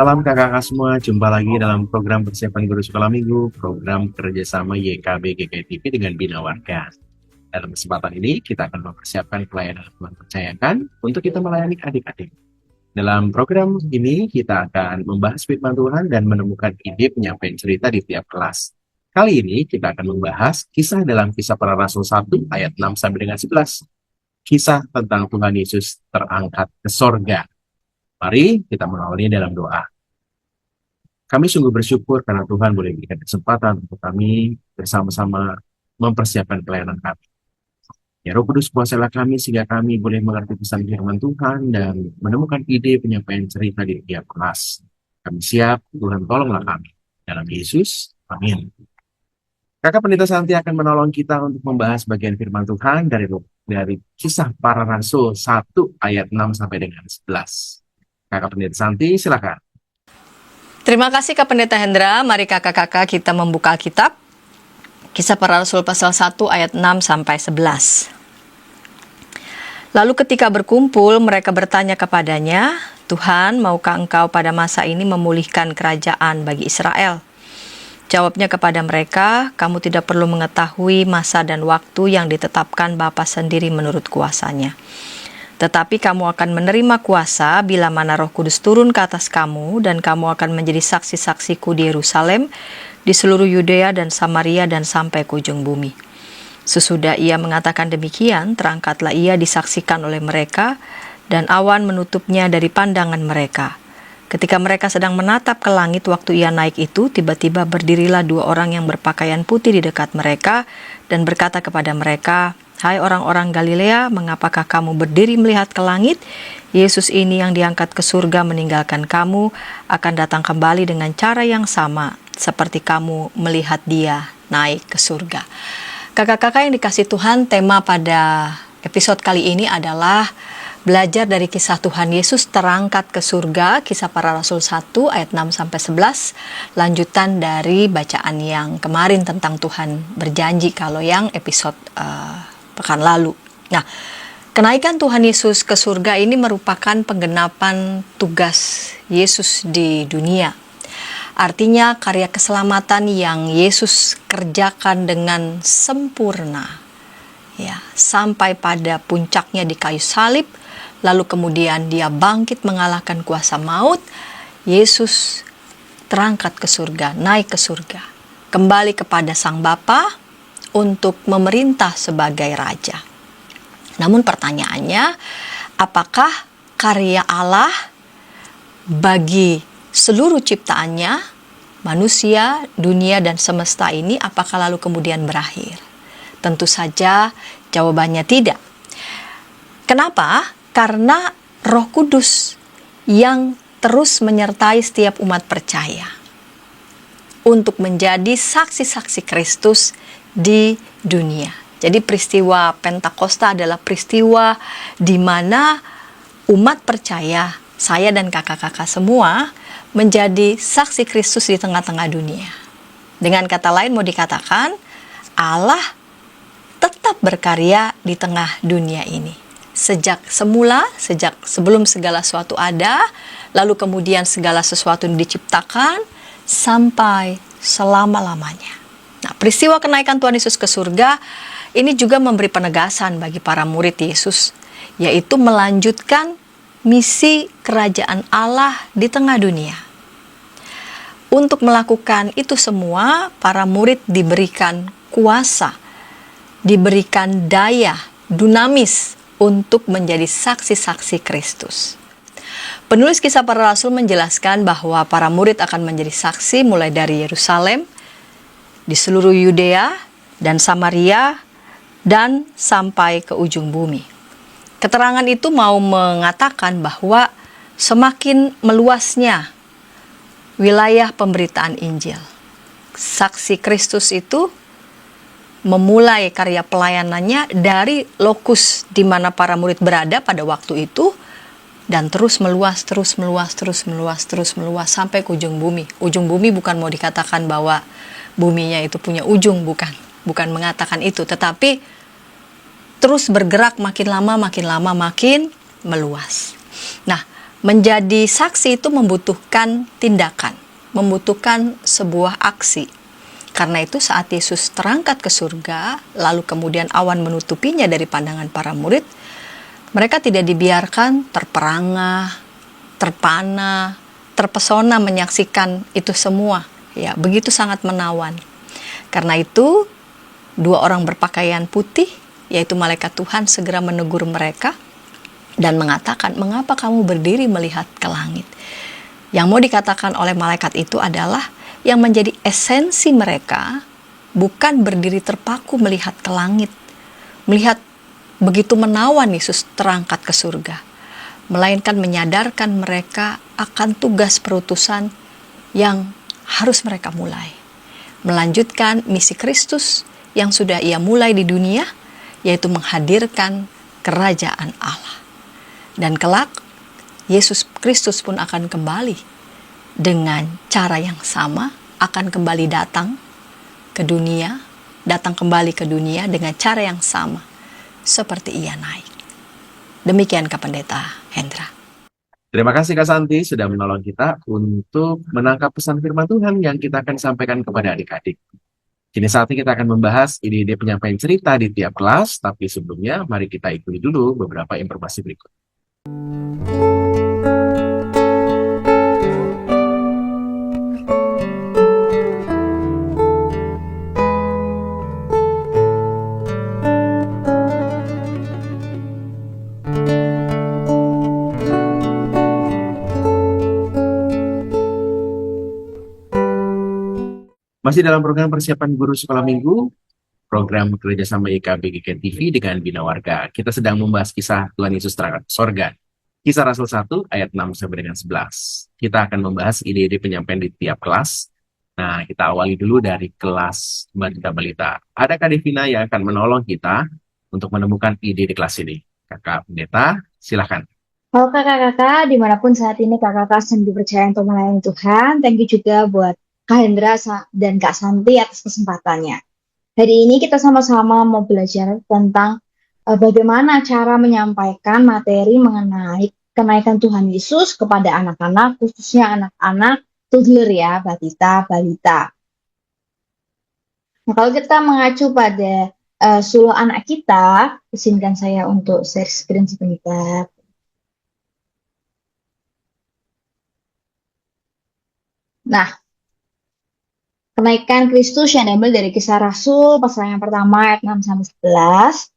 Salam kakak-kakak semua, jumpa lagi dalam program persiapan guru sekolah minggu, program kerjasama YKB GKTV dengan Bina Warga. Dalam kesempatan ini, kita akan mempersiapkan pelayanan Tuhan percayakan untuk kita melayani adik-adik. Dalam program ini, kita akan membahas firman Tuhan dan menemukan ide penyampaian cerita di tiap kelas. Kali ini, kita akan membahas kisah dalam Kisah Para Rasul 1 ayat 6 sampai dengan 11. Kisah tentang Tuhan Yesus terangkat ke sorga. Mari kita mengawali dalam doa. Kami sungguh bersyukur karena Tuhan boleh berikan kesempatan untuk kami bersama-sama mempersiapkan pelayanan kami. Ya Roh Kudus, kuasailah kami sehingga kami boleh mengerti pesan firman Tuhan dan menemukan ide penyampaian cerita di tiap kelas. Kami siap, Tuhan tolonglah kami. Dalam Yesus, amin. Kakak Pendeta Santi akan menolong kita untuk membahas bagian firman Tuhan dari Kisah Para Rasul 1 ayat 6 sampai dengan 11. Kakak Pendeta Santi, silakan. Terima kasih Kak Pendeta Hendra. Mari kakak-kakak kita membuka kitab Kisah Para Rasul pasal 1 ayat 6 sampai 11. Lalu ketika berkumpul, mereka bertanya kepadanya, Tuhan, maukah engkau pada masa ini memulihkan kerajaan bagi Israel? Jawabnya kepada mereka, kamu tidak perlu mengetahui masa dan waktu yang ditetapkan Bapa sendiri menurut kuasanya. Tetapi kamu akan menerima kuasa bila mana Roh Kudus turun ke atas kamu, dan kamu akan menjadi saksi-saksiku di Yerusalem, di seluruh Yudea dan Samaria dan sampai ke ujung bumi. Sesudah ia mengatakan demikian, terangkatlah ia disaksikan oleh mereka, dan awan menutupnya dari pandangan mereka. Ketika mereka sedang menatap ke langit waktu ia naik itu, tiba-tiba berdirilah dua orang yang berpakaian putih di dekat mereka, dan berkata kepada mereka, Hai orang-orang Galilea, mengapakah kamu berdiri melihat ke langit? Yesus ini yang diangkat ke surga meninggalkan kamu, akan datang kembali dengan cara yang sama, seperti kamu melihat dia naik ke surga. Kakak-kakak yang dikasih Tuhan, tema pada episode kali ini adalah belajar dari kisah Tuhan Yesus terangkat ke surga, Kisah Para Rasul 1 ayat 6-11, lanjutan dari bacaan yang kemarin tentang Tuhan berjanji kalau yang episode pekan lalu. Nah, kenaikan Tuhan Yesus ke surga ini merupakan penggenapan tugas Yesus di dunia. Artinya karya keselamatan yang Yesus kerjakan dengan sempurna, ya, sampai pada puncaknya di kayu salib, lalu kemudian dia bangkit mengalahkan kuasa maut. Yesus terangkat ke surga, naik ke surga, kembali kepada Sang Bapa untuk memerintah sebagai raja. Namun pertanyaannya, apakah karya Allah bagi seluruh ciptaannya, manusia, dunia, dan semesta ini, apakah lalu kemudian berakhir? Tentu saja jawabannya tidak. Kenapa? Karena Roh Kudus yang terus menyertai setiap umat percaya untuk menjadi saksi-saksi Kristus di dunia. Jadi peristiwa Pentakosta adalah peristiwa di mana umat percaya, saya dan kakak-kakak semua, menjadi saksi Kristus di tengah-tengah dunia. Dengan kata lain mau dikatakan, Allah tetap berkarya di tengah dunia ini. Sejak semula, sejak sebelum segala sesuatu ada, lalu kemudian segala sesuatu diciptakan, sampai selama-lamanya. Nah, peristiwa kenaikan Tuhan Yesus ke surga ini juga memberi penegasan bagi para murid Yesus, yaitu melanjutkan misi kerajaan Allah di tengah dunia. Untuk melakukan itu semua, para murid diberikan kuasa, diberikan daya, dunamis untuk menjadi saksi-saksi Kristus. Penulis Kisah Para Rasul menjelaskan bahwa para murid akan menjadi saksi mulai dari Yerusalem, di seluruh Yudea dan Samaria, dan sampai ke ujung bumi. Keterangan itu mau mengatakan bahwa semakin meluasnya wilayah pemberitaan Injil. Saksi Kristus itu memulai karya pelayanannya dari lokus di mana para murid berada pada waktu itu, dan terus meluas sampai ke ujung bumi. Ujung bumi bukan mau dikatakan bahwa buminya itu punya ujung, bukan mengatakan itu, tetapi terus bergerak makin lama makin meluas. Nah, Menjadi saksi itu membutuhkan tindakan, membutuhkan sebuah aksi. Karena itu saat Yesus terangkat ke surga, lalu kemudian awan menutupinya dari pandangan para murid, mereka tidak dibiarkan terperangah, terpana, terpesona menyaksikan itu semua. Ya, begitu sangat menawan. Karena itu, dua orang berpakaian putih, yaitu malaikat Tuhan, segera menegur mereka dan mengatakan, "Mengapa kamu berdiri melihat ke langit?" Yang mau dikatakan oleh malaikat itu adalah yang menjadi esensi mereka bukan berdiri terpaku melihat ke langit, melihat begitu menawan Yesus terangkat ke surga, melainkan menyadarkan mereka akan tugas perutusan yang harus mereka mulai. Melanjutkan misi Kristus yang sudah ia mulai di dunia, yaitu menghadirkan kerajaan Allah. Dan kelak, Yesus Kristus pun akan kembali dengan cara yang sama, akan kembali datang kembali ke dunia dengan cara yang sama, seperti ia naik. Demikian Kak Pendeta Hendra. Terima kasih Kak Santi sudah menolong kita untuk menangkap pesan firman Tuhan yang kita akan sampaikan kepada adik-adik. Kini saatnya kita akan membahas ide-ide penyampaian cerita di tiap kelas, tapi sebelumnya mari kita ikuti dulu beberapa informasi berikut. Masih dalam program persiapan guru sekolah minggu, program kerjasama YKB GKI TV dengan Bina Warga. Kita sedang membahas kisah Tuhan Yesus terangkat ke sorga. Kisah Rasul 1 ayat 6 sampai dengan 11. Kita akan membahas ide-ide penyampaian di tiap kelas. Nah, kita awali dulu dari kelas Balita. Ada Kak Devina yang akan menolong kita untuk menemukan ide di kelas ini. Kakak Pendeta, silakan. Halo kakak-kakak, dimanapun saat ini kakak-kakak sedang dipercaya untuk melayani Tuhan. Thank you juga buat Kak Hendra dan Kak Santi atas kesempatannya. Hari ini kita sama-sama mau belajar tentang bagaimana cara menyampaikan materi mengenai kenaikan Tuhan Yesus kepada anak-anak, khususnya anak-anak toddler ya, balita. Nah, kalau kita mengacu pada suluh anak kita, izinkan saya untuk share screen sebentar. Nah, kenaikan Kristus yang diambil dari Kisah Rasul pasal yang pertama ayat 6-11.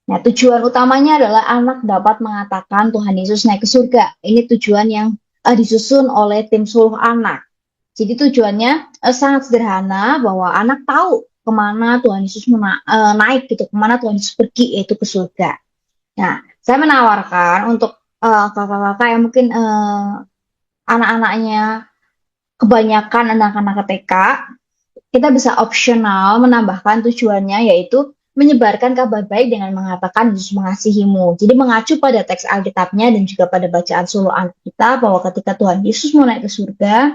Nah, tujuan utamanya adalah anak dapat mengatakan Tuhan Yesus naik ke surga. Ini tujuan yang disusun oleh tim suluh anak. Jadi tujuannya sangat sederhana, bahwa anak tahu kemana Tuhan Yesus naik gitu, kemana Tuhan Yesus pergi, yaitu ke surga. Nah, saya menawarkan untuk kakak-kakak yang mungkin anak-anaknya kebanyakan anak-anak TK, kita bisa opsional menambahkan tujuannya, yaitu menyebarkan kabar baik dengan mengatakan Yesus mengasihimu. Jadi mengacu pada teks Alkitabnya dan juga pada bacaan suluh anak kita, bahwa ketika Tuhan Yesus mau naik ke surga,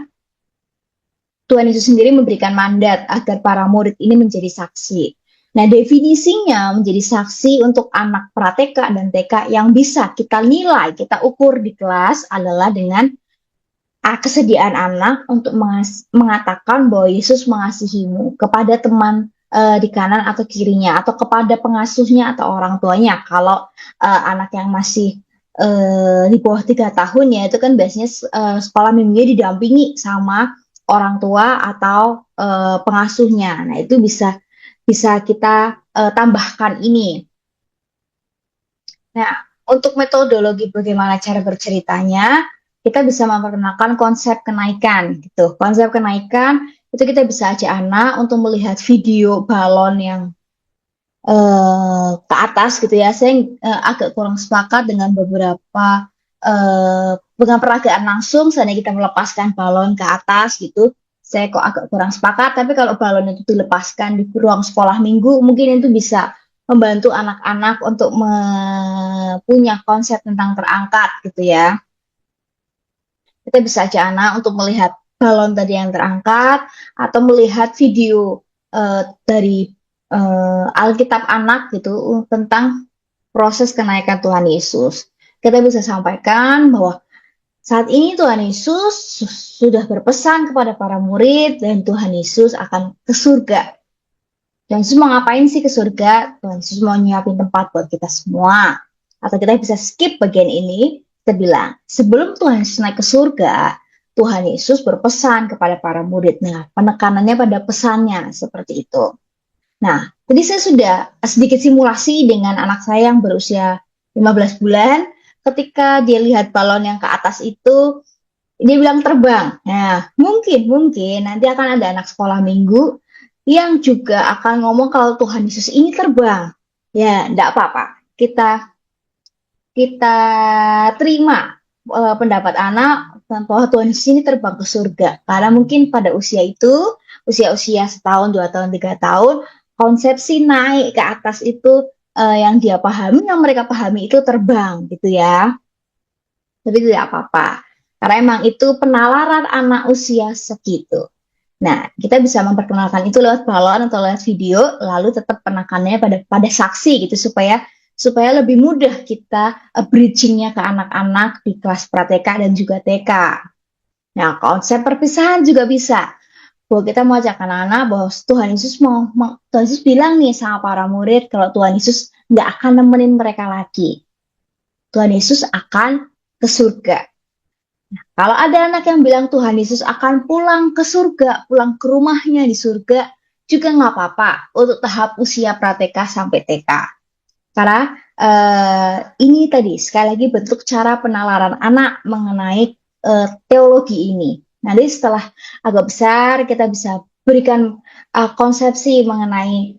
Tuhan Yesus sendiri memberikan mandat agar para murid ini menjadi saksi. Nah, definisinya menjadi saksi untuk anak pra-TK dan TK yang bisa kita nilai, kita ukur di kelas adalah dengan kesediaan anak untuk mengatakan bahwa Yesus mengasihimu kepada teman di kanan atau kirinya, atau kepada pengasuhnya atau orang tuanya. Kalau anak yang masih di bawah 3 tahun ya, itu kan biasanya sekolah minggunya didampingi sama orang tua atau pengasuhnya. Nah, itu bisa kita tambahkan ini. Nah, untuk metodologi bagaimana cara berceritanya, kita bisa memperkenalkan konsep kenaikan gitu. Konsep kenaikan itu kita bisa ajak anak untuk melihat video balon yang ke atas gitu ya. Saya agak kurang sepakat dengan beberapa dengan peragaan langsung, seandainya kita melepaskan balon ke atas gitu. Saya kok agak kurang sepakat, tapi kalau balon itu dilepaskan di ruang sekolah minggu, mungkin itu bisa membantu anak-anak untuk punya konsep tentang terangkat gitu ya. Kita bisa ajak anak untuk melihat balon tadi yang terangkat, atau melihat video dari Alkitab anak gitu tentang proses kenaikan Tuhan Yesus. Kita bisa sampaikan bahwa Saat ini Tuhan Yesus sudah berpesan kepada para murid dan Tuhan Yesus akan ke surga. Tuhan Yesus mau ngapain sih ke surga? Tuhan Yesus mau nyiapin tempat buat kita semua. Atau kita bisa skip bagian ini, kita bilang, sebelum Tuhan Yesus naik ke surga, Tuhan Yesus berpesan kepada para murid. Nah, penekanannya pada pesannya seperti itu. Nah, tadi saya sudah sedikit simulasi dengan anak saya yang berusia 15 bulan. Ketika dia lihat balon yang ke atas itu, dia bilang terbang. Nah, mungkin nanti akan ada anak sekolah minggu yang juga akan ngomong kalau Tuhan Yesus ini terbang. Ya, enggak apa-apa. Kita terima pendapat anak bahwa Tuhan Yesus ini terbang ke surga. Karena mungkin pada usia itu, usia-usia setahun, 2 tahun, 3 tahun, konsepsi naik ke atas itu yang dia pahami, yang mereka pahami itu terbang gitu ya. Tapi tidak apa-apa. Karena emang itu penalaran anak usia segitu. Nah, kita bisa memperkenalkan itu lewat balon atau lewat video, lalu tetap penekanannya pada saksi gitu supaya lebih mudah kita bridging-nya ke anak-anak di kelas pra-TK dan juga TK. Nah, konsep perpisahan juga bisa. Bahwa kita mau ajak anak-anak bahwa Tuhan Yesus bilang nih sama para murid kalau Tuhan Yesus nggak akan nemenin mereka lagi. Tuhan Yesus akan ke surga. Nah, kalau ada anak yang bilang Tuhan Yesus akan pulang ke surga, pulang ke rumahnya di surga, juga nggak apa-apa untuk tahap usia pra-TK sampai TK. Karena ini tadi sekali lagi bentuk cara penalaran anak mengenai teologi ini. Nanti setelah agak besar kita bisa berikan konsepsi mengenai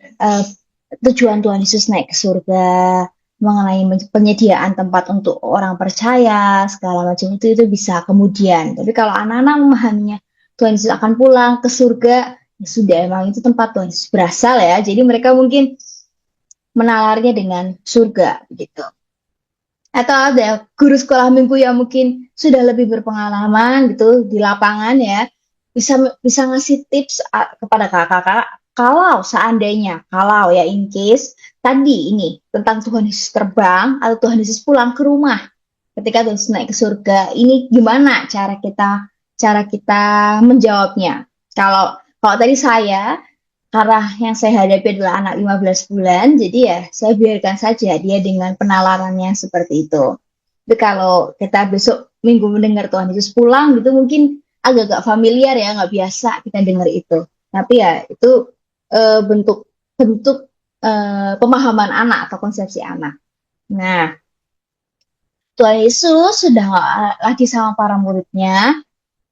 tujuan Tuhan Yesus naik ke surga, mengenai penyediaan tempat untuk orang percaya, segala macam itu bisa kemudian. Tapi kalau anak-anak memahaminya Tuhan Yesus akan pulang ke surga, ya sudah emang itu tempat Tuhan Yesus berasal ya. Jadi mereka mungkin menalarnya dengan surga begitu. Atau ada guru sekolah minggu yang mungkin sudah lebih berpengalaman gitu di lapangan ya, bisa ngasih tips kepada kakak-kakak kalau seandainya, kalau ya in case tadi ini tentang Tuhan Yesus terbang atau Tuhan Yesus pulang ke rumah ketika Tuhan Yesus naik ke surga, ini gimana cara kita menjawabnya? Kalau tadi saya, karena yang saya hadapi adalah anak 15 bulan, jadi ya saya biarkan saja dia dengan penalarannya seperti itu. Tapi kalau kita besok minggu mendengar Tuhan Yesus pulang gitu mungkin agak-agak familiar ya, nggak biasa kita dengar itu. Tapi ya itu bentuk pemahaman anak atau konsepsi anak. Nah, Tuhan Yesus sudah nggak lagi sama para muridnya.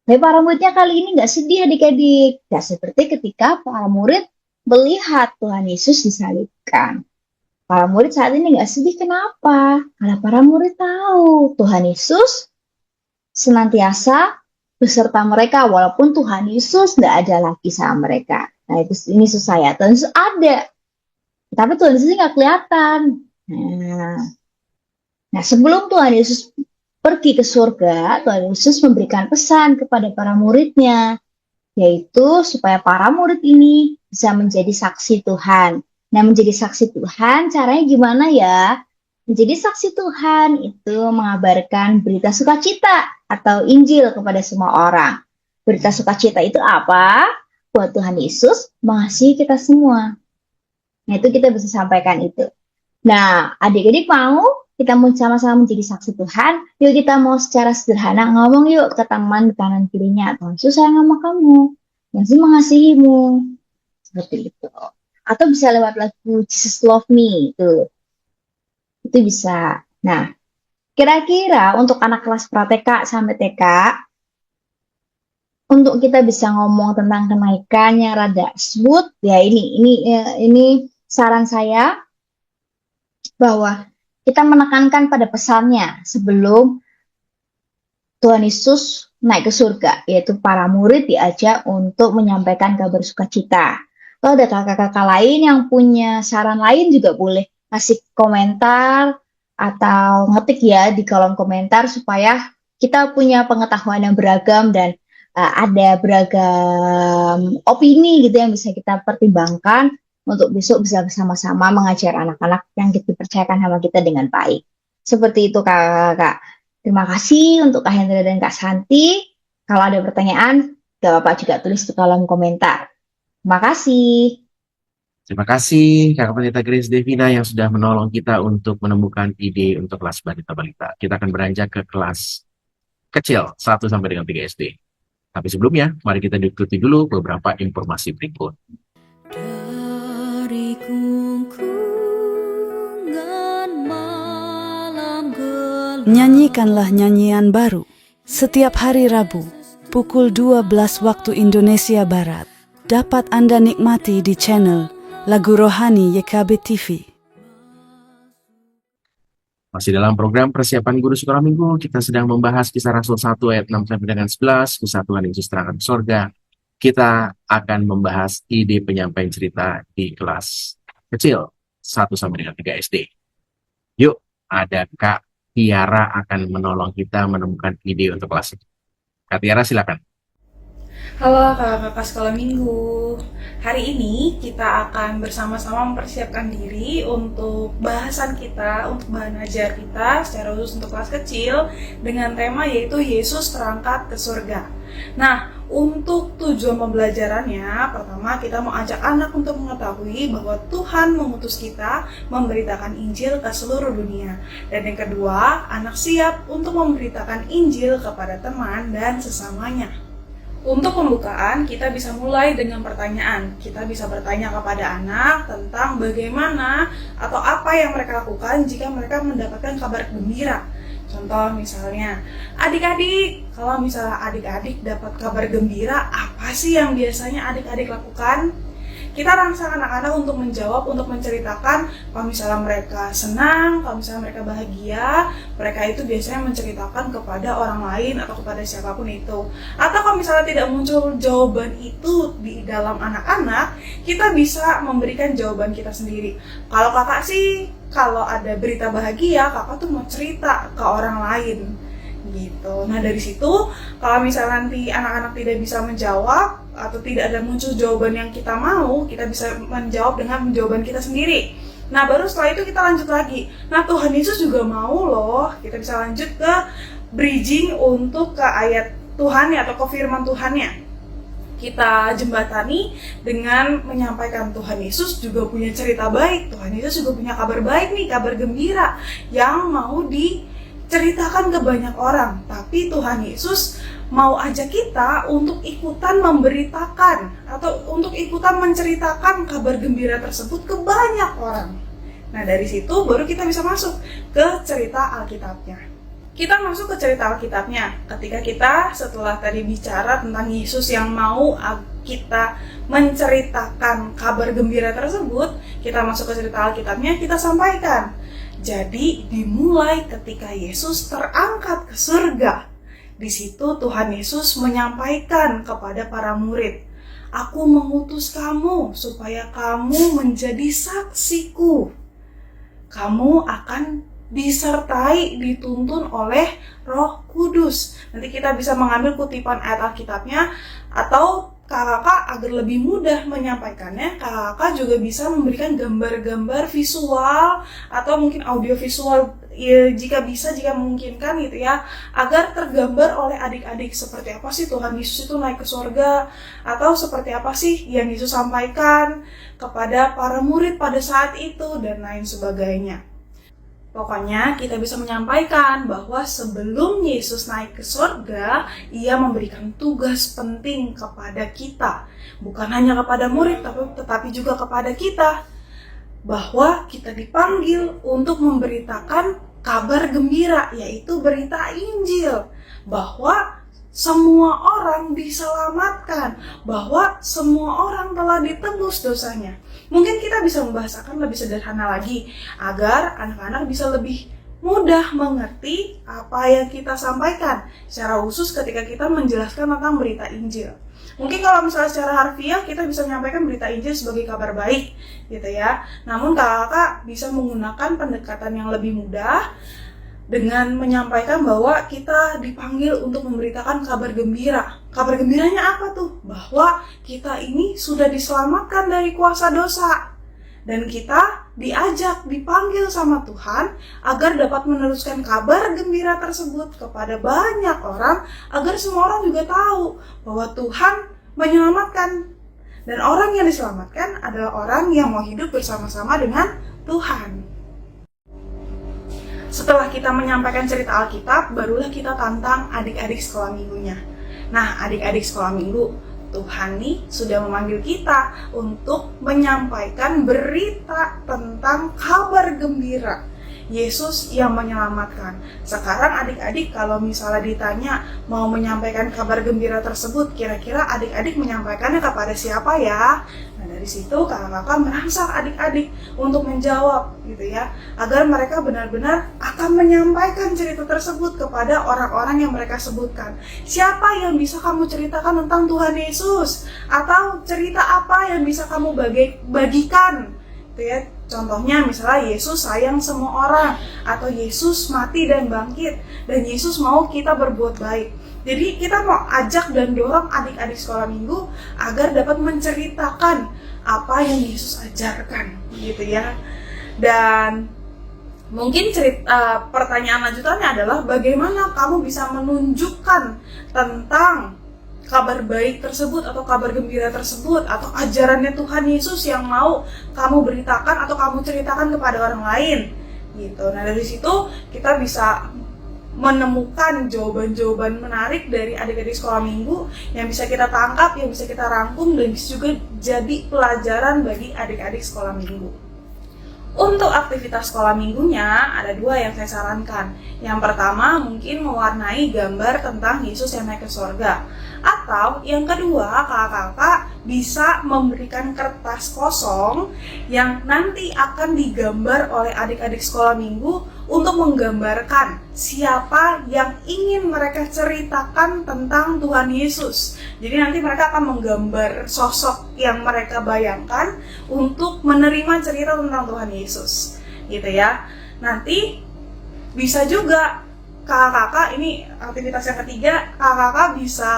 Tapi para muridnya kali ini nggak sedih adik-adik. Nggak seperti ketika para murid melihat Tuhan Yesus disalibkan. Para murid saat ini nggak sedih, kenapa? Karena para murid tahu Tuhan Yesus senantiasa beserta mereka, walaupun Tuhan Yesus nggak ada lagi sama mereka. Nah, ini susah ya. Tuhan Yesus ada, tapi Tuhan Yesus nggak kelihatan. Nah, sebelum Tuhan Yesus pergi ke surga, Tuhan Yesus memberikan pesan kepada para muridnya, yaitu supaya para murid ini bisa menjadi saksi Tuhan. Nah, menjadi saksi Tuhan, caranya gimana ya? Menjadi saksi Tuhan itu mengabarkan berita sukacita atau Injil kepada semua orang. Berita sukacita itu apa? Buat Tuhan Yesus mengasihi kita semua. Nah, itu kita bisa sampaikan itu. Nah, adik-adik mau kita mau sama-sama menjadi saksi Tuhan, yuk kita mau secara sederhana ngomong yuk ke teman di kanan kirinya, Tuhan Yesus sayang sama kamu, Tuhan Yesus mengasihimu, seperti itu. Atau bisa lewat lagu Jesus Love Me, itu bisa. Nah, kira-kira untuk anak kelas pra-TK sampai TK, untuk kita bisa ngomong tentang kenaikan yang rada smooth, ya ini saran saya bahwa kita menekankan pada pesannya sebelum Tuhan Yesus naik ke surga, yaitu para murid diajak untuk menyampaikan kabar sukacita. Kalau ada kakak-kakak lain yang punya saran lain juga boleh kasih komentar atau ngetik ya di kolom komentar supaya kita punya pengetahuan yang beragam dan ada beragam opini gitu yang bisa kita pertimbangkan untuk besok bisa bersama-sama mengajar anak-anak yang dipercayakan sama kita dengan baik. Seperti itu kakak-kakak. Terima kasih untuk Kak Hendra dan Kak Santi. Kalau ada pertanyaan, gak apa-apa juga tulis di kolom komentar. Terima kasih. Terima kasih Kakak Pendeta Grace Devina yang sudah menolong kita untuk menemukan ide untuk kelas balita-balita. Kita akan beranjak ke kelas kecil 1 sampai dengan 3 SD. Tapi sebelumnya, mari kita ikuti dulu beberapa informasi berikut. Dari gungkungan malam gelap. Nyanyikanlah nyanyian baru setiap hari Rabu pukul 12 waktu Indonesia Barat. Dapat Anda nikmati di channel Lagu Rohani YKB TV. Masih dalam program persiapan guru sekolah minggu, kita sedang membahas Kisah Rasul 1 ayat 6 sampai dengan 11, kisah Tuhan Yesus terangkan ke sorga. Kita akan membahas ide penyampaian cerita di kelas kecil 1 sampai dengan 3 SD. Yuk, ada Kak Tiara akan menolong kita menemukan ide untuk kelas ini. Kak Tiara, silakan. Halo kakak-kakak sekolah minggu. Hari ini kita akan bersama-sama mempersiapkan diri untuk bahasan kita, untuk bahan ajar kita secara khusus untuk kelas kecil dengan tema yaitu Yesus terangkat ke surga. Nah, untuk tujuan pembelajarannya, pertama kita mau ajak anak untuk mengetahui bahwa Tuhan mengutus kita memberitakan Injil ke seluruh dunia. Dan yang kedua, anak siap untuk memberitakan Injil kepada teman dan sesamanya. Untuk pembukaan, kita bisa mulai dengan pertanyaan. Kita bisa bertanya kepada anak tentang bagaimana atau apa yang mereka lakukan jika mereka mendapatkan kabar gembira. Contoh misalnya, adik-adik, kalau misalnya adik-adik dapat kabar gembira, apa sih yang biasanya adik-adik lakukan? Kita rangsang anak-anak untuk menjawab, untuk menceritakan kalau misalnya mereka senang, kalau misalnya mereka bahagia, mereka itu biasanya menceritakan kepada orang lain atau kepada siapapun itu. Atau kalau misalnya tidak muncul jawaban itu di dalam anak-anak, kita bisa memberikan jawaban kita sendiri. Kalau kakak sih, kalau ada berita bahagia, kakak tuh mau cerita ke orang lain. Gitu. Nah dari situ, kalau misalnya nanti anak-anak tidak bisa menjawab atau tidak ada muncul jawaban yang kita mau, kita bisa menjawab dengan jawaban kita sendiri. Nah baru setelah itu kita lanjut lagi. Nah Tuhan Yesus juga mau loh, kita bisa lanjut ke bridging untuk ke ayat Tuhannya atau ke firman Tuhannya. Kita jembatani dengan menyampaikan Tuhan Yesus juga punya cerita baik. Tuhan Yesus juga punya kabar baik nih, kabar gembira yang mau diceritakan ke banyak orang. Tapi Tuhan Yesus mau ajak kita untuk ikutan memberitakan atau untuk ikutan menceritakan kabar gembira tersebut ke banyak orang. Nah dari situ baru kita bisa masuk ke cerita Alkitabnya. Kita masuk ke cerita Alkitabnya ketika kita setelah tadi bicara tentang Yesus yang mau kita menceritakan kabar gembira tersebut, kita masuk ke cerita Alkitabnya, kita sampaikan. Jadi dimulai ketika Yesus terangkat ke surga. Di situ Tuhan Yesus menyampaikan kepada para murid, "Aku mengutus kamu supaya kamu menjadi saksiku. Kamu akan disertai, dituntun oleh Roh Kudus." Nanti kita bisa mengambil kutipan ayat Alkitabnya atau kakak agar lebih mudah menyampaikannya, kakak juga bisa memberikan gambar-gambar visual atau mungkin audio visual ya, jika bisa, jika memungkinkan gitu ya, agar tergambar oleh adik-adik seperti apa sih Tuhan Yesus itu naik ke surga, atau seperti apa sih yang Yesus sampaikan kepada para murid pada saat itu dan lain sebagainya. Pokoknya kita bisa menyampaikan bahwa sebelum Yesus naik ke surga, ia memberikan tugas penting kepada kita. Bukan hanya kepada murid, tetapi juga kepada kita. Bahwa kita dipanggil untuk memberitakan kabar gembira, yaitu berita Injil. Bahwa semua orang diselamatkan, bahwa semua orang telah ditebus dosanya. Mungkin kita bisa membahasakan lebih sederhana lagi, agar anak-anak bisa lebih mudah mengerti apa yang kita sampaikan, secara khusus ketika kita menjelaskan tentang berita Injil. Mungkin kalau misalnya secara harfiah kita bisa menyampaikan berita Injil sebagai kabar baik, gitu ya. Namun kakak bisa menggunakan pendekatan yang lebih mudah, dengan menyampaikan bahwa kita dipanggil untuk memberitakan kabar gembira. Kabar gembiranya apa tuh? Bahwa kita ini sudah diselamatkan dari kuasa dosa. Dan kita dipanggil sama Tuhan agar dapat meneruskan kabar gembira tersebut kepada banyak orang, agar semua orang juga tahu bahwa Tuhan menyelamatkan. Dan orang yang diselamatkan adalah orang yang mau hidup bersama-sama dengan Tuhan. Setelah kita menyampaikan cerita Alkitab, barulah kita tantang adik-adik sekolah minggunya. Nah, adik-adik sekolah minggu, Tuhan nih sudah memanggil kita untuk menyampaikan berita tentang kabar gembira Yesus yang menyelamatkan. Sekarang adik-adik kalau misalnya ditanya mau menyampaikan kabar gembira tersebut, kira-kira adik-adik menyampaikannya kepada siapa ya? Nah, dari situ kakak-kakak merangsang adik-adik untuk menjawab gitu ya, agar mereka benar-benar akan menyampaikan cerita tersebut kepada orang-orang yang mereka sebutkan. Siapa yang bisa kamu ceritakan tentang Tuhan Yesus? Atau cerita apa yang bisa kamu bagikan? Gitu ya. Contohnya misalnya Yesus sayang semua orang, atau Yesus mati dan bangkit, dan Yesus mau kita berbuat baik. Jadi kita mau ajak dan dorong adik-adik sekolah minggu agar dapat menceritakan apa yang Yesus ajarkan, gitu ya. Dan mungkin pertanyaan lanjutannya adalah bagaimana kamu bisa menunjukkan tentang kabar baik tersebut atau kabar gembira tersebut atau ajarannya Tuhan Yesus yang mau kamu beritakan atau kamu ceritakan kepada orang lain gitu. Nah, dari situ kita bisa menemukan jawaban-jawaban menarik dari adik-adik sekolah minggu yang bisa kita tangkap, yang bisa kita rangkum, dan bisa juga jadi pelajaran bagi adik-adik sekolah minggu. Untuk aktivitas sekolah minggunya ada 2 yang saya sarankan. Yang pertama mungkin mewarnai gambar tentang Yesus yang naik ke surga. Atau yang kedua, kakak-kakak bisa memberikan kertas kosong yang nanti akan digambar oleh adik-adik sekolah minggu untuk menggambarkan siapa yang ingin mereka ceritakan tentang Tuhan Yesus. Jadi nanti mereka akan menggambar sosok yang mereka bayangkan untuk menerima cerita tentang Tuhan Yesus, gitu ya. Nanti bisa juga kakak-kakak, ini aktivitas yang ketiga, kakak-kakak bisa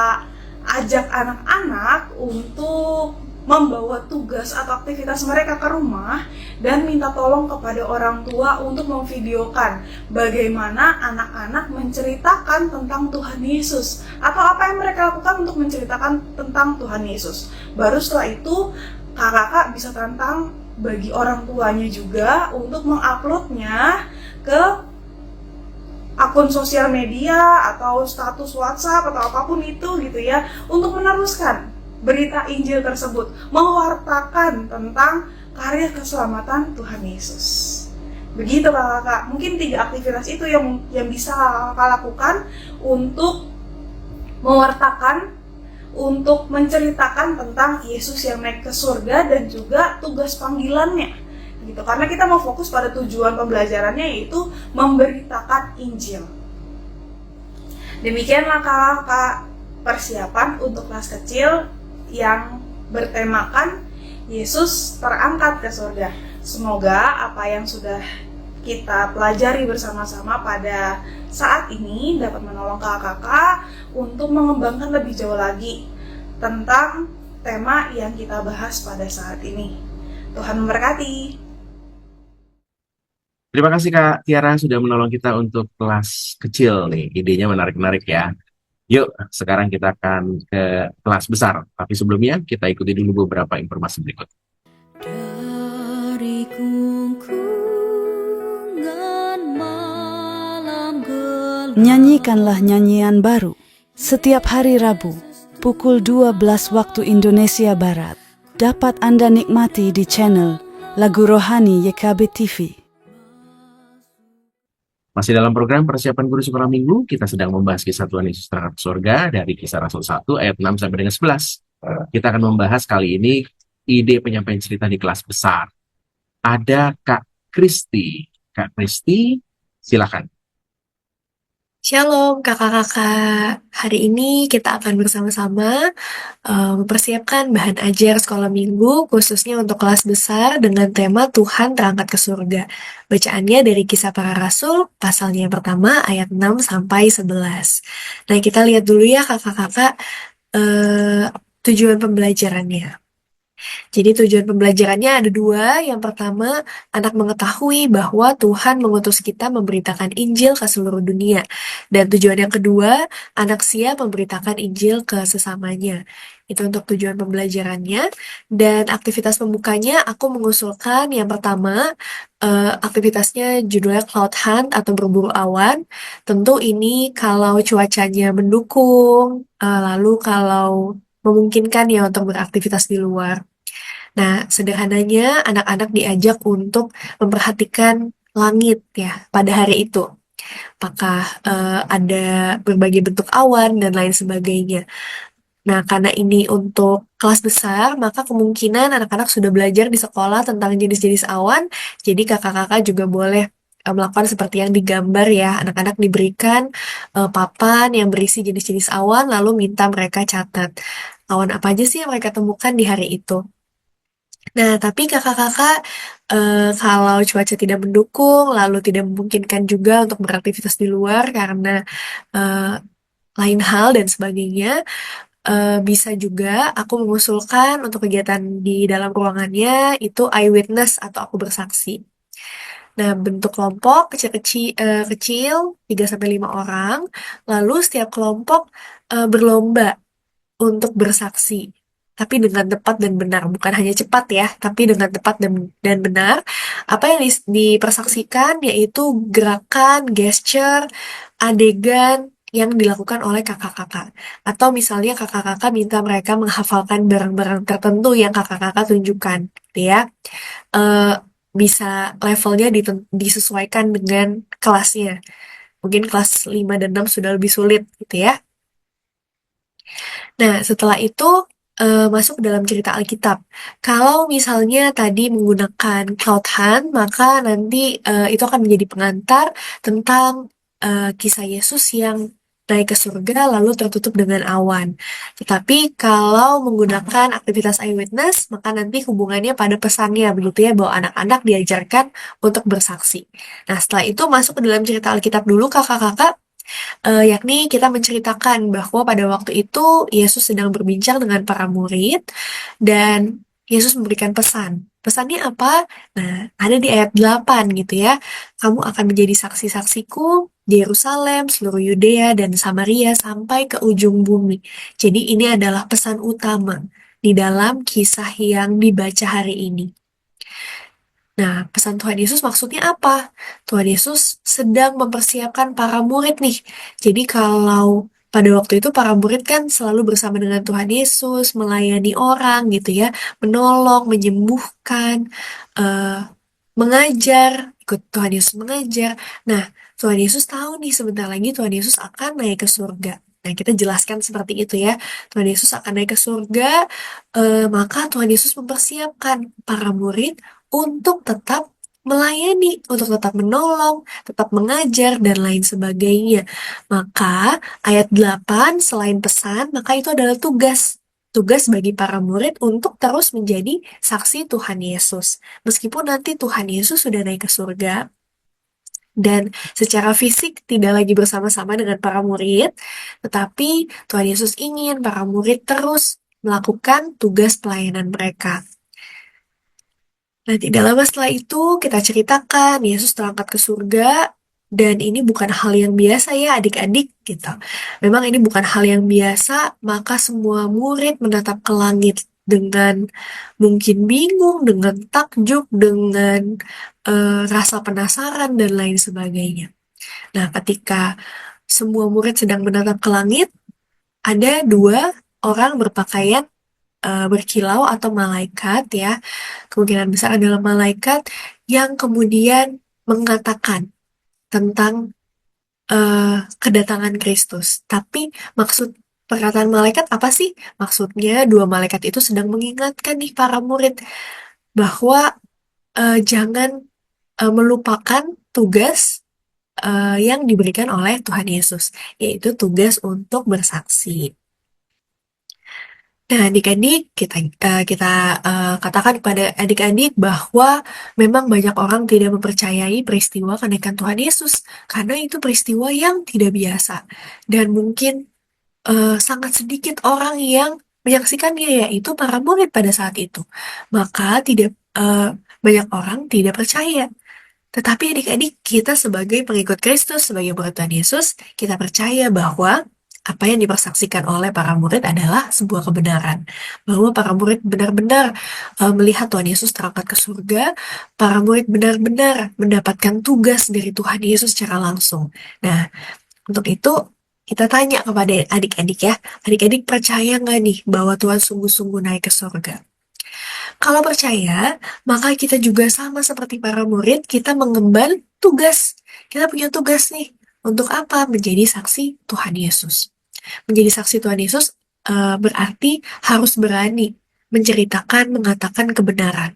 ajak anak-anak untuk membawa tugas atau aktivitas mereka ke rumah dan minta tolong kepada orang tua untuk memvideokan bagaimana anak-anak menceritakan tentang Tuhan Yesus atau apa yang mereka lakukan untuk menceritakan tentang Tuhan Yesus. Baru setelah itu kakak-kakak bisa tantang bagi orang tuanya juga untuk menguploadnya ke akun sosial media atau status WhatsApp atau apapun itu gitu ya, untuk meneruskan berita Injil tersebut, mewartakan tentang karya keselamatan Tuhan Yesus. Begitu kakak-kakak, mungkin 3 aktivitas itu yang bisa kakak lakukan untuk mewartakan, untuk menceritakan tentang Yesus yang naik ke surga dan juga tugas panggilannya. Gitu. Karena kita mau fokus pada tujuan pembelajarannya, yaitu memberitakan Injil. Demikianlah kakak persiapan untuk kelas kecil yang bertemakan Yesus terangkat ke surga. Semoga apa yang sudah kita pelajari bersama-sama pada saat ini dapat menolong kakak untuk mengembangkan lebih jauh lagi tentang tema yang kita bahas pada saat ini. Tuhan memberkati. Terima kasih Kak Tiara sudah menolong kita untuk kelas kecil nih. Idenya menarik-menarik ya. Yuk, sekarang kita akan ke kelas besar. Tapi sebelumnya kita ikuti dulu beberapa informasi berikut. Dari gungkungan malam gelap, Nyanyikanlah nyanyian baru setiap hari Rabu pukul 12 waktu Indonesia Barat. Dapat Anda nikmati di channel Lagu Rohani YKB TV. Masih dalam program persiapan guru sekolah minggu, kita sedang membahas kisah Tuhan Yesus terangkat ke surga dari Kisah Rasul 1 ayat 6 sampai dengan 11. Kita akan membahas kali ini ide penyampaian cerita di kelas besar. Ada Kak Kristi. Kak Kristi, silakan. Shalom kakak-kakak, hari ini kita akan bersama-sama mempersiapkan bahan ajar sekolah minggu khususnya untuk kelas besar dengan tema Tuhan terangkat ke surga. Bacaannya dari Kisah Para Rasul, pasalnya yang pertama ayat 6 sampai 11. Nah kita lihat dulu ya kakak-kakak tujuan pembelajarannya. Jadi tujuan pembelajarannya ada dua. Yang pertama, anak mengetahui bahwa Tuhan mengutus kita memberitakan Injil ke seluruh dunia. Dan tujuan yang kedua, anak siap memberitakan Injil ke sesamanya. Itu untuk tujuan pembelajarannya. Dan aktivitas pembukanya, aku mengusulkan yang pertama, aktivitasnya judulnya Cloud Hunt atau berburu awan. Tentu ini kalau cuacanya mendukung, lalu kalau memungkinkan ya untuk beraktivitas di luar. Nah, sederhananya anak-anak diajak untuk memperhatikan langit ya pada hari itu. Apakah ada berbagai bentuk awan dan lain sebagainya. Nah, karena ini untuk kelas besar, maka kemungkinan anak-anak sudah belajar di sekolah tentang jenis-jenis awan. Jadi kakak-kakak juga boleh melakukan seperti yang digambar ya. Anak-anak diberikan papan yang berisi jenis-jenis awan, lalu minta mereka catat. Awan apa aja sih yang mereka temukan di hari itu. Nah, tapi kakak-kakak, kalau cuaca tidak mendukung, lalu tidak memungkinkan juga untuk beraktivitas di luar karena lain hal dan sebagainya, bisa juga aku mengusulkan untuk kegiatan di dalam ruangannya itu eyewitness atau aku bersaksi. Nah, bentuk kelompok kecil 3-5 orang, lalu setiap kelompok berlomba untuk bersaksi, tapi dengan tepat dan benar, bukan hanya cepat ya, tapi dengan tepat dan benar. Apa yang dipersaksikan yaitu gerakan, gesture, adegan yang dilakukan oleh kakak-kakak. Atau misalnya kakak-kakak minta mereka menghafalkan barang-barang tertentu yang kakak-kakak tunjukkan, gitu ya. Eh, bisa levelnya disesuaikan dengan kelasnya. Mungkin kelas 5 dan 6 sudah lebih sulit, gitu ya. Nah, setelah itu masuk dalam cerita Alkitab. Kalau misalnya tadi menggunakan Cloud Hunt, maka nanti itu akan menjadi pengantar tentang kisah Yesus yang naik ke surga lalu tertutup dengan awan. Tetapi kalau menggunakan aktivitas eyewitness, maka nanti hubungannya pada pesannya, begitu ya, bahwa anak-anak diajarkan untuk bersaksi. Nah, setelah itu masuk ke dalam cerita Alkitab dulu, kakak-kakak. Yakni kita menceritakan bahwa pada waktu itu Yesus sedang berbincang dengan para murid dan Yesus memberikan pesan. Pesannya apa? Nah, ada di ayat 8 gitu ya. Kamu akan menjadi saksi-saksiku di Yerusalem, seluruh Yudea dan Samaria sampai ke ujung bumi. Jadi ini adalah pesan utama di dalam kisah yang dibaca hari ini. Nah, pesan Tuhan Yesus maksudnya apa? Tuhan Yesus sedang mempersiapkan para murid nih. Jadi kalau pada waktu itu para murid kan selalu bersama dengan Tuhan Yesus, melayani orang gitu ya, menolong, menyembuhkan, eh, mengajar, ikut Tuhan Yesus mengajar. Nah, Tuhan Yesus tahu nih sebentar lagi Tuhan Yesus akan naik ke surga. Nah, kita jelaskan seperti itu ya. Tuhan Yesus akan naik ke surga, maka Tuhan Yesus mempersiapkan para murid untuk tetap melayani, untuk tetap menolong, tetap mengajar, dan lain sebagainya. Maka ayat 8 selain pesan, maka itu adalah tugas. Tugas bagi para murid untuk terus menjadi saksi Tuhan Yesus. Meskipun nanti Tuhan Yesus sudah naik ke surga, dan secara fisik tidak lagi bersama-sama dengan para murid, tetapi Tuhan Yesus ingin para murid terus melakukan tugas pelayanan mereka. Nah, tidak lama setelah itu kita ceritakan Yesus terangkat ke surga dan ini bukan hal yang biasa ya adik-adik gitu. Memang ini bukan hal yang biasa, maka semua murid menatap ke langit dengan mungkin bingung, dengan takjub, dengan rasa penasaran dan lain sebagainya. Nah, ketika semua murid sedang menatap ke langit, ada 2 orang berpakaian berkilau atau malaikat ya, kemungkinan besar adalah malaikat yang kemudian mengatakan tentang kedatangan Kristus. Tapi maksud perkataan malaikat apa sih? Maksudnya 2 malaikat itu sedang mengingatkan nih para murid bahwa jangan melupakan tugas yang diberikan oleh Tuhan Yesus, yaitu tugas untuk bersaksi. Nah, adik-adik, kita katakan kepada adik-adik bahwa memang banyak orang tidak mempercayai peristiwa kenaikan Tuhan Yesus karena itu peristiwa yang tidak biasa dan mungkin sangat sedikit orang yang menyaksikannya, yaitu para murid pada saat itu. Maka banyak orang tidak percaya. Tetapi adik-adik, kita sebagai pengikut Kristus, sebagai murid Tuhan Yesus, kita percaya bahwa apa yang dipersaksikan oleh para murid adalah sebuah kebenaran. Bahwa para murid benar-benar melihat Tuhan Yesus terangkat ke surga, para murid benar-benar mendapatkan tugas dari Tuhan Yesus secara langsung. Nah, untuk itu, kita tanya kepada adik-adik ya, adik-adik percaya nggak nih bahwa Tuhan sungguh-sungguh naik ke surga? Kalau percaya, maka kita juga sama seperti para murid, kita mengemban tugas. Kita punya tugas nih. Untuk apa? Menjadi saksi Tuhan Yesus. Menjadi saksi Tuhan Yesus berarti harus berani menceritakan, mengatakan kebenaran.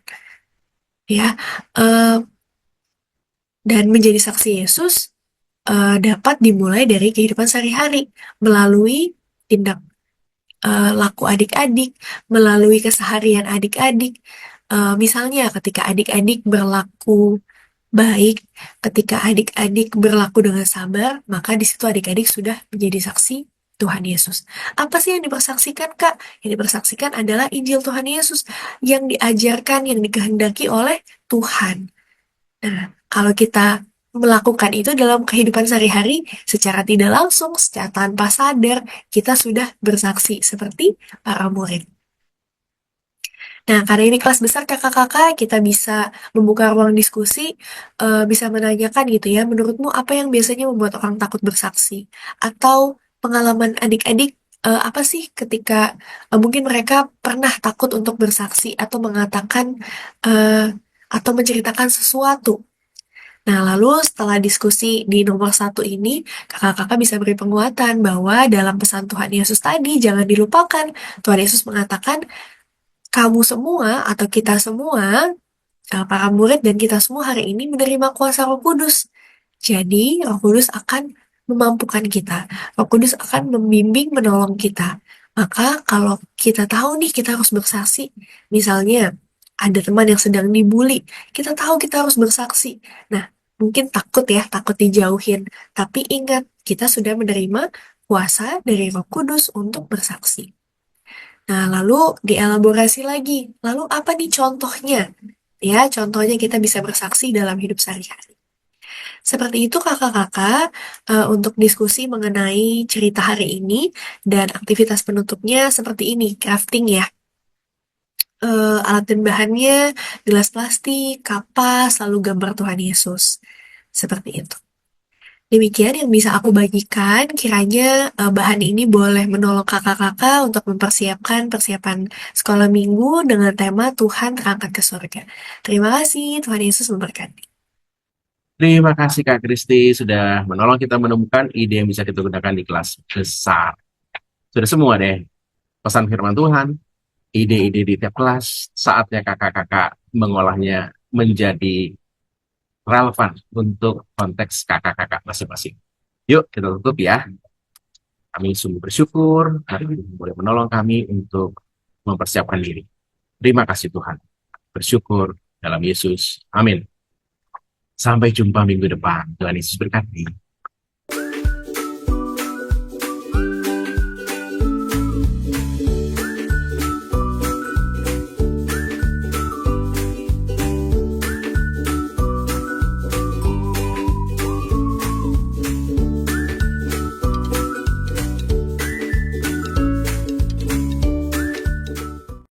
Ya, dan menjadi saksi Yesus dapat dimulai dari kehidupan sehari-hari melalui tindak laku adik-adik, melalui keseharian adik-adik. Misalnya ketika adik-adik berlaku baik, ketika adik-adik berlaku dengan sabar, maka di situ adik-adik sudah menjadi saksi Tuhan Yesus. Apa sih yang dipersaksikan, Kak? Yang dipersaksikan adalah Injil Tuhan Yesus yang diajarkan, yang dikehendaki oleh Tuhan. Nah, kalau kita melakukan itu dalam kehidupan sehari-hari, secara tidak langsung, secara tanpa sadar, kita sudah bersaksi seperti para murid. Nah, karena ini kelas besar kakak-kakak, kita bisa membuka ruang diskusi, bisa menanyakan gitu ya, menurutmu apa yang biasanya membuat orang takut bersaksi? Atau pengalaman adik-adik, apa sih ketika mungkin mereka pernah takut untuk bersaksi atau mengatakan atau menceritakan sesuatu. Nah, lalu setelah diskusi di nomor 1 ini, kakak-kakak bisa beri penguatan bahwa dalam pesan Tuhan Yesus tadi, jangan dilupakan. Tuhan Yesus mengatakan, kamu semua atau kita semua, para murid dan kita semua hari ini menerima kuasa Roh Kudus. Jadi, Roh Kudus akan memampukan kita. Roh Kudus akan membimbing, menolong kita. Maka kalau kita tahu nih kita harus bersaksi, misalnya ada teman yang sedang dibully, kita tahu kita harus bersaksi. Nah, mungkin takut ya, takut dijauhin. Tapi ingat, kita sudah menerima kuasa dari Roh Kudus untuk bersaksi. Nah, lalu dielaborasi lagi. Lalu apa nih contohnya? Ya, contohnya kita bisa bersaksi dalam hidup sehari-hari. Seperti itu kakak-kakak untuk diskusi mengenai cerita hari ini dan aktivitas penutupnya seperti ini, crafting ya. Alat dan bahannya gelas plastik, kapas, lalu gambar Tuhan Yesus. Seperti itu. Demikian yang bisa aku bagikan, kiranya bahan ini boleh menolong kakak-kakak untuk mempersiapkan persiapan sekolah minggu dengan tema Tuhan terangkat ke surga. Terima kasih, Tuhan Yesus memberkati. Terima kasih Kak Kristi sudah menolong kita menemukan ide yang bisa kita gunakan di kelas besar. Sudah semua deh, pesan firman Tuhan, ide-ide di tiap kelas, saatnya kakak-kakak mengolahnya menjadi relevan untuk konteks kakak-kakak masing-masing. Yuk kita tutup ya. Kami sungguh bersyukur hari ini boleh menolong kami untuk mempersiapkan diri. Terima kasih Tuhan. Bersyukur dalam Yesus. Amin. Sampai jumpa minggu depan. Tuhan Yesus berkati.